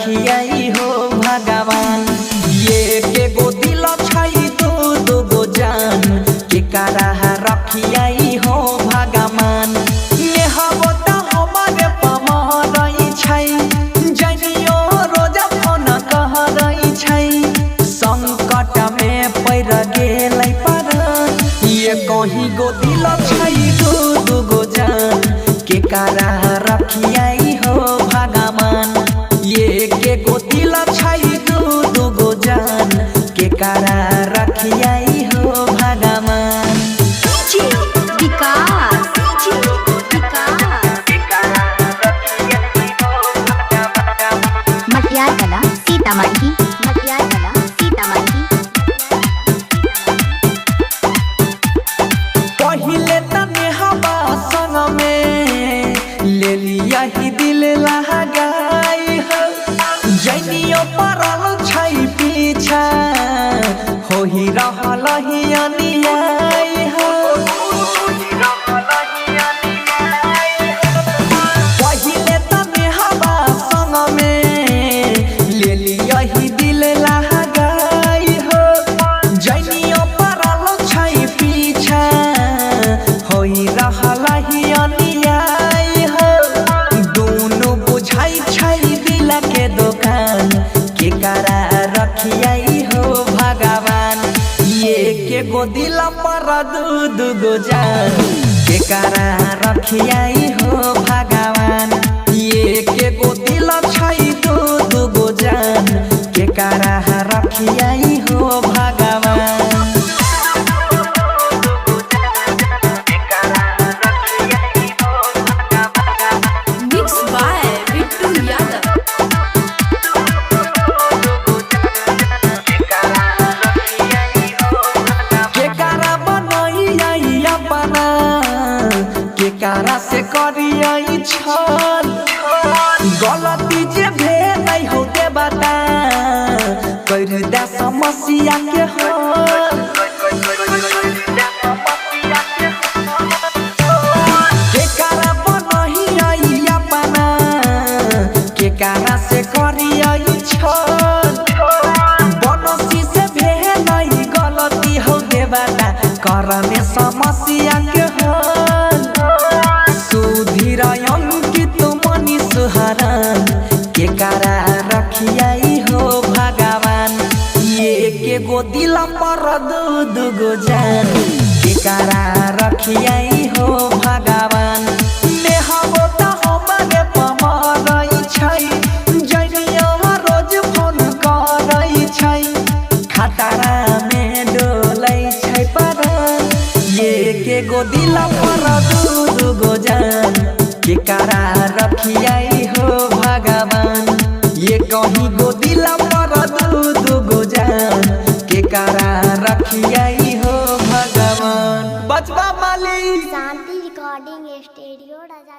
रखियाई हो भगवान। ये के गो दिल छई दो गो जान के करा रखियाई हो भगवान। नेहबो त हमारे पमरई छई जनियो रोज फोन कहरई छई। संकट में पैर गेलै पर ये कहीं गो दिल छई दो गो जान के करा रखियाई हो भगवान। ये के गो दिल छई दो गो जान के करा रखियाई हो भगवान। मटियारकला सीतामढ़ी पहिले तने हवा संग में ले लिया ही दिल लगाई हो। जनियो परल छई पीछा हो ही रहल ही अनियाई हो। पहिले तने हवा संग में ले लिया ही दिल लगाई हो। जनियो परल छई पीछा होई रहल ही अनियाई हो। दोनों बुझाई छई दिल के दुकान के करा रखियाई हो भगवान। ये के गो दिल पर दू गो जान के करा रखियाई हो भगवान। ये के गो दिल छई दू गो जान के करा रखियाई हो भगवान। केकरा से करियई छल गलती जे भेलै हो के बता कर दे समस्या के हल। केकरा बनहियई अपना केकरा से करियई छल बनसी से भेलै गलती हो के बता करने समस्या के हल। सुधीर अंकित मनी सुहरान के करा रखियाई हो भगवान। ये के गो दिल पर दू गो जान के करा रखियाई हो भगवान। नेहबो त हमारे पमरई छई जनियो रोज फोन करई छई। खतरा में डोलै छई पर ये के गो दिल पर दू गो जान के करा रखियाई हो भगवान। ये कहीं गो दिल पर दू गो जान के करा रखियाई हो भगवान। बचवा माली शांति रिकॉर्डिंग स्टूडियो राजा।